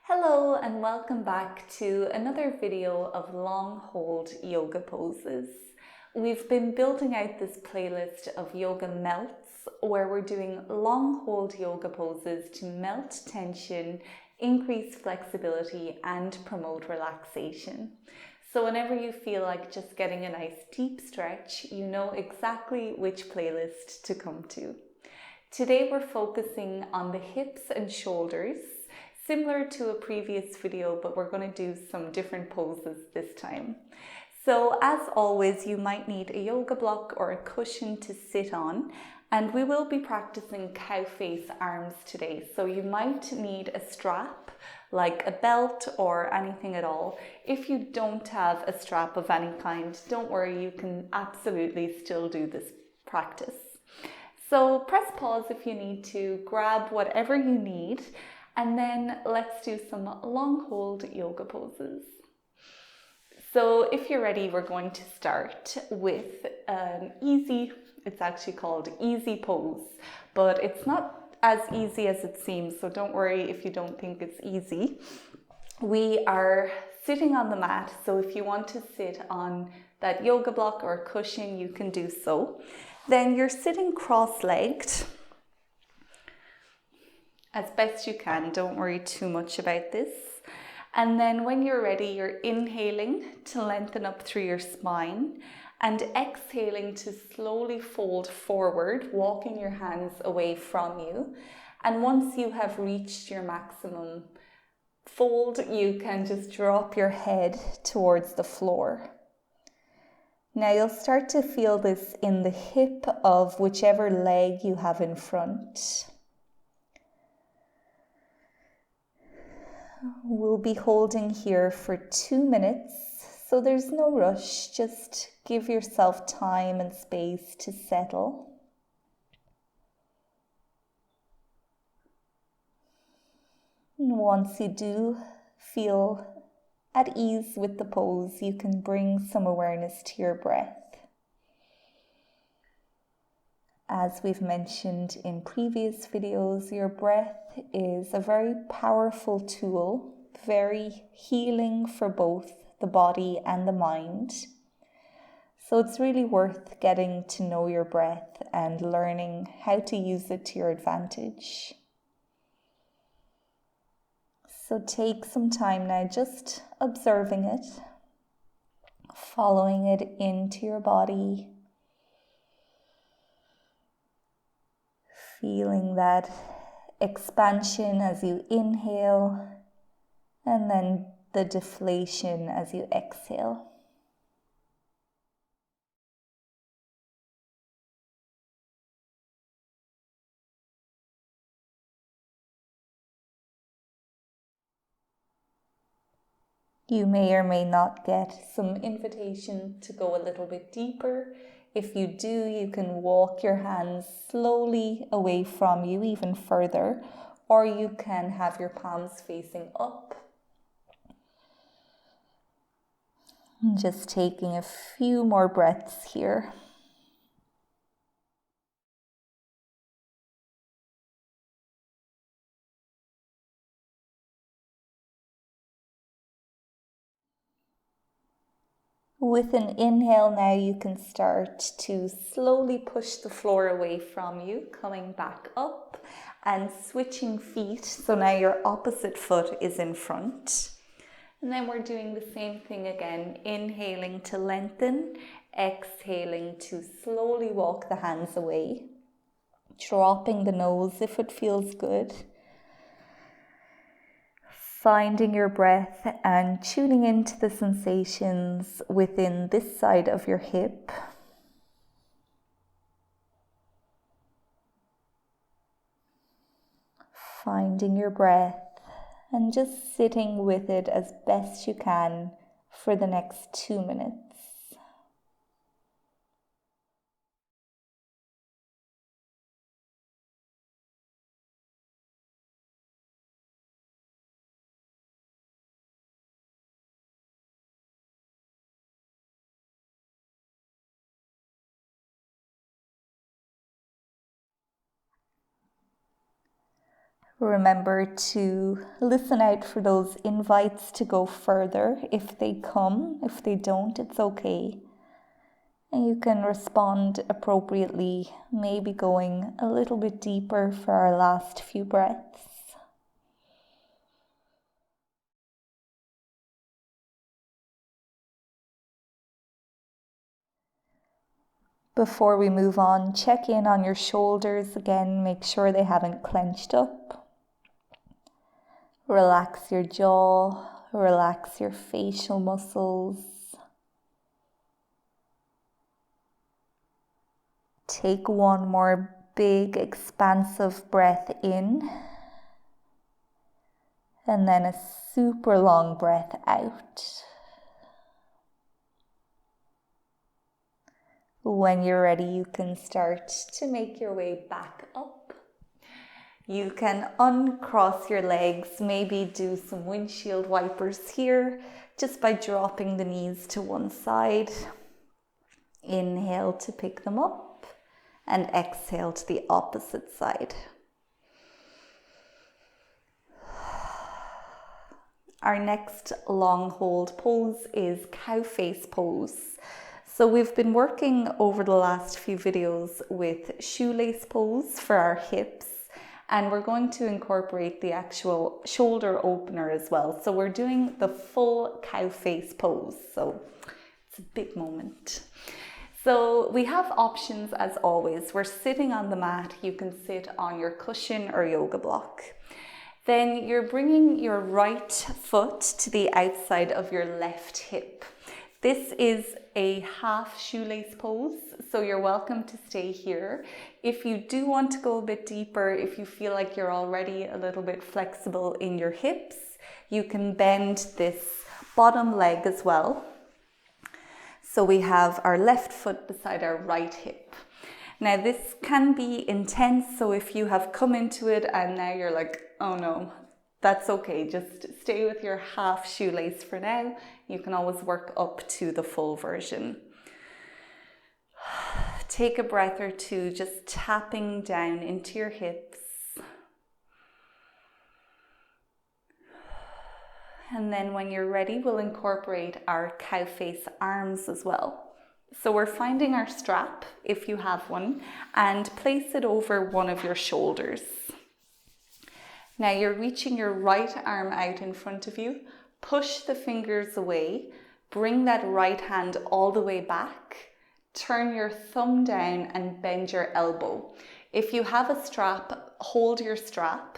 Hello and welcome back to another video of long hold yoga poses. We've been building out this playlist of yoga melts where we're doing long hold yoga poses to melt tension, increase flexibility and promote relaxation. So whenever you feel like just getting a nice deep stretch, you know exactly which playlist to come to. Today we're focusing on the hips and shoulders, similar to a previous video, but we're going to do some different poses this time. So as always, you might need a yoga block or a cushion to sit on, and we will be practicing cow face arms today. So you might need a strap, like a belt or anything at all. If you don't have a strap of any kind, don't worry, you can absolutely still do this practice. So press pause if you need to, grab whatever you need, and then let's do some long hold yoga poses. So if you're ready, we're going to start with an easy, it's actually called easy pose, but it's not as easy as it seems, so don't worry if you don't think it's easy. We are sitting on the mat, so if you want to sit on that yoga block or cushion, you can do so. Then you're sitting cross-legged as best you can. Don't worry too much about this. And then when you're ready, you're inhaling to lengthen up through your spine and exhaling to slowly fold forward, walking your hands away from you. And once you have reached your maximum fold, you can just drop your head towards the floor. Now you'll start to feel this in the hip of whichever leg you have in front. We'll be holding here for 2 minutes, so there's no rush. Just give yourself time and space to settle. And once you do feel at ease with the pose, you can bring some awareness to your breath. As we've mentioned in previous videos, your breath is a very powerful tool, very healing for both the body and the mind. So it's really worth getting to know your breath and learning how to use it to your advantage. So take some time now just observing it, following it into your body, feeling that expansion as you inhale and then the deflation as you exhale. You may or may not get some invitation to go a little bit deeper. If you do, you can walk your hands slowly away from you even further, or you can have your palms facing up. Just taking a few more breaths here. With an inhale now, you can start to slowly push the floor away from you, coming back up and switching feet. So now your opposite foot is in front. And then we're doing the same thing again, inhaling to lengthen, exhaling to slowly walk the hands away, dropping the nose if it feels good. Finding your breath and tuning into the sensations within this side of your hip. Finding your breath and just sitting with it as best you can for the next 2 minutes. Remember to listen out for those invites to go further. If they come, if they don't, it's okay. And you can respond appropriately, maybe going a little bit deeper for our last few breaths. Before we move on, check in on your shoulders again, make sure they haven't clenched up. Relax your jaw, relax your facial muscles. Take one more big expansive breath in, and then a super long breath out. When you're ready, you can start to make your way back up. You can uncross your legs, maybe do some windshield wipers here, just by dropping the knees to one side. Inhale to pick them up, and exhale to the opposite side. Our next long hold pose is cow face pose. So we've been working over the last few videos with shoelace pose for our hips, and we're going to incorporate the actual shoulder opener as well. So we're doing the full cow face pose. So it's a big moment. So we have options as always. We're sitting on the mat. You can sit on your cushion or yoga block. Then you're bringing your right foot to the outside of your left hip. This is a half shoelace pose, so you're welcome to stay here. If you do want to go a bit deeper, if you feel like you're already a little bit flexible in your hips, you can bend this bottom leg as well. So we have our left foot beside our right hip. Now this can be intense, so if you have come into it and now you're like, oh no, that's okay. Just stay with your half shoelace for now. You can always work up to the full version. Take a breath or two, just tapping down into your hips. And then when you're ready, we'll incorporate our cow face arms as well. So we're finding our strap, if you have one, and place it over one of your shoulders. Now you're reaching your right arm out in front of you. Push the fingers away. Bring that right hand all the way back. Turn your thumb down and bend your elbow. If you have a strap, hold your strap.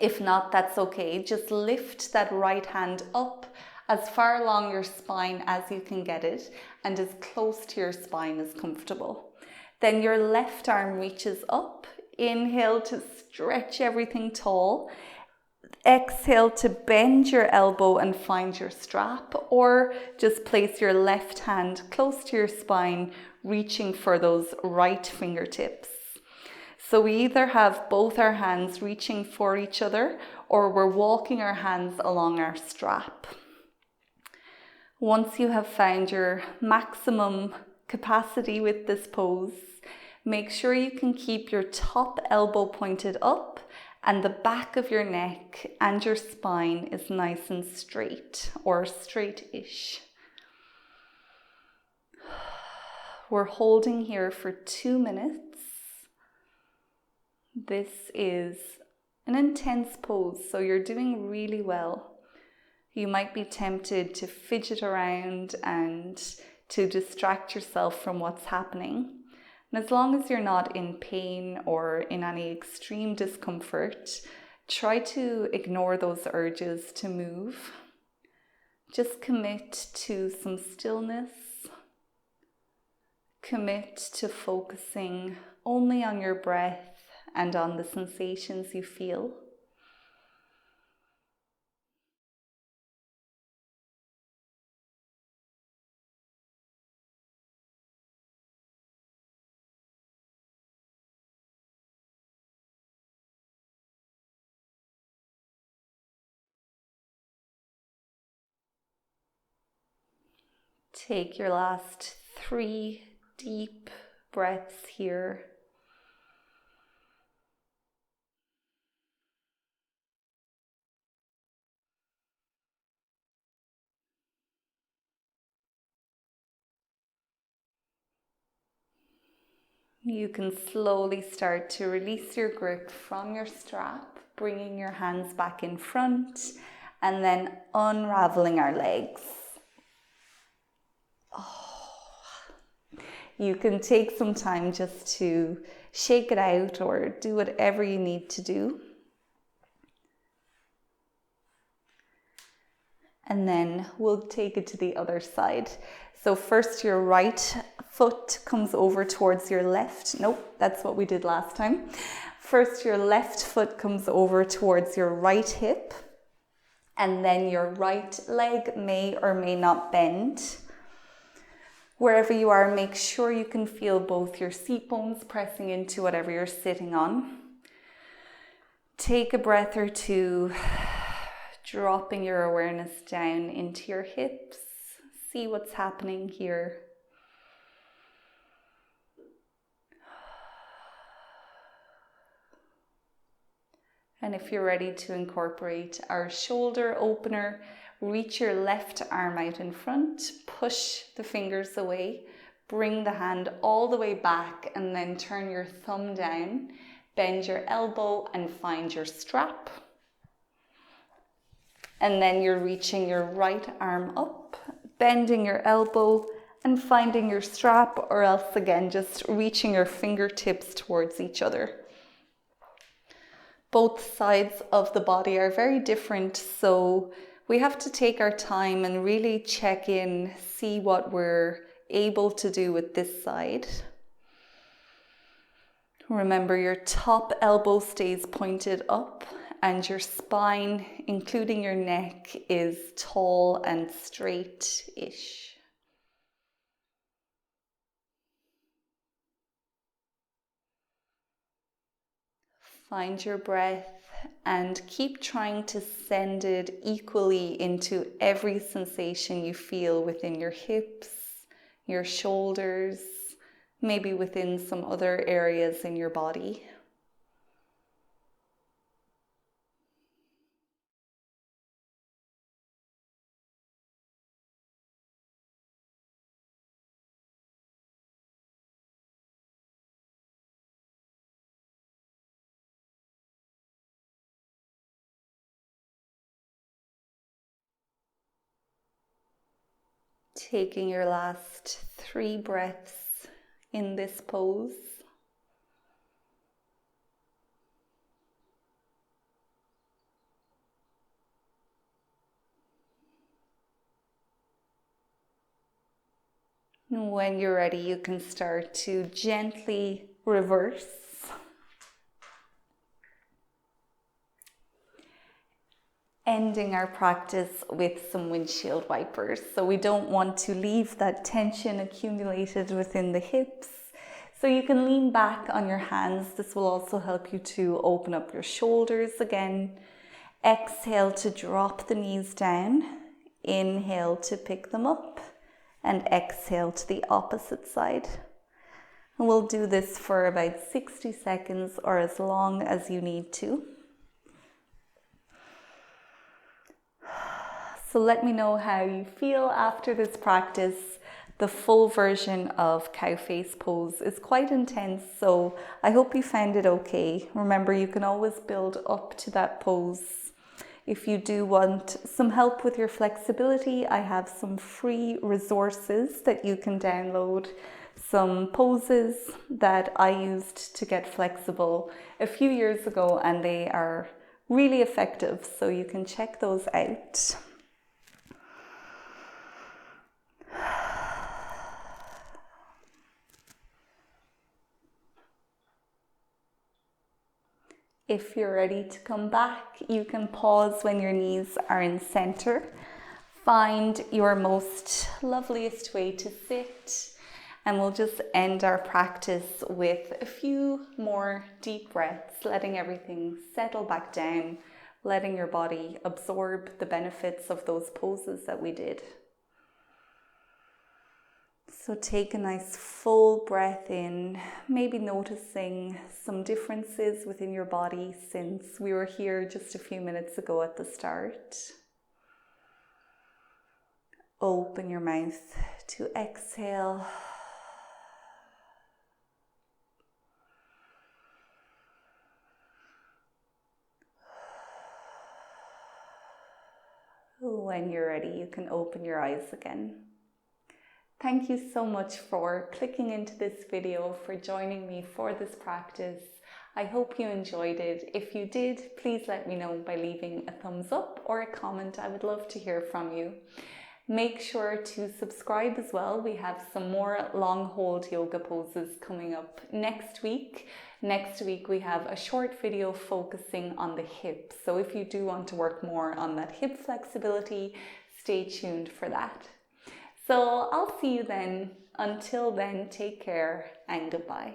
If not, that's okay. Just lift that right hand up as far along your spine as you can get it and as close to your spine as comfortable. Then your left arm reaches up. Inhale to stretch everything tall. Exhale to bend your elbow and find your strap, or just place your left hand close to your spine, reaching for those right fingertips. So we either have both our hands reaching for each other, or we're walking our hands along our strap. Once you have found your maximum capacity with this pose, make sure you can keep your top elbow pointed up and the back of your neck and your spine is nice and straight, or straight-ish. We're holding here for 2 minutes. This is an intense pose, so you're doing really well. You might be tempted to fidget around and to distract yourself from what's happening. And as long as you're not in pain or in any extreme discomfort, try to ignore those urges to move. Just commit to some stillness. Commit to focusing only on your breath and on the sensations you feel. Take your last 3 deep breaths here. You can slowly start to release your grip from your strap, bringing your hands back in front and then unraveling our legs. You can take some time just to shake it out or do whatever you need to do. And then we'll take it to the other side. So first your right foot comes over towards your left. Nope, that's what we did last time. First your left foot comes over towards your right hip. And then your right leg may or may not bend. Wherever you are, make sure you can feel both your seat bones pressing into whatever you're sitting on. Take a breath or two, dropping your awareness down into your hips. See what's happening here. And if you're ready to incorporate our shoulder opener, reach your left arm out in front, push the fingers away, bring the hand all the way back and then turn your thumb down, bend your elbow and find your strap. And then you're reaching your right arm up, bending your elbow and finding your strap, or else again, just reaching your fingertips towards each other. Both sides of the body are very different, so we have to take our time and really check in, see what we're able to do with this side. Remember, your top elbow stays pointed up and your spine, including your neck, is tall and straight-ish. Find your breath and keep trying to send it equally into every sensation you feel within your hips, your shoulders, maybe within some other areas in your body. Taking your last 3 breaths in this pose. And when you're ready, you can start to gently reverse. Ending our practice with some windshield wipers. So we don't want to leave that tension accumulated within the hips. So you can lean back on your hands. This will also help you to open up your shoulders again. Exhale to drop the knees down. Inhale to pick them up. And exhale to the opposite side. And we'll do this for about 60 seconds or as long as you need to. So let me know how you feel after this practice. The full version of cow face pose is quite intense, so I hope you found it okay. Remember, you can always build up to that pose. If you do want some help with your flexibility, I have some free resources that you can download. Some poses that I used to get flexible a few years ago, and they are really effective, so you can check those out. If you're ready to come back, you can pause when your knees are in center. Find your most loveliest way to sit, and we'll just end our practice with a few more deep breaths, letting everything settle back down, letting your body absorb the benefits of those poses that we did. So take a nice full breath in, maybe noticing some differences within your body since we were here just a few minutes ago at the start. Open your mouth to exhale. When you're ready, you can open your eyes again. Thank you so much for clicking into this video, for joining me for this practice. I hope you enjoyed it. If you did, please let me know by leaving a thumbs up or a comment. I would love to hear from you. Make sure to subscribe as well. We have some more long hold yoga poses coming up next week. Next week we have a short video focusing on the hips. So if you do want to work more on that hip flexibility, stay tuned for that. So I'll see you then. Until then, take care and goodbye.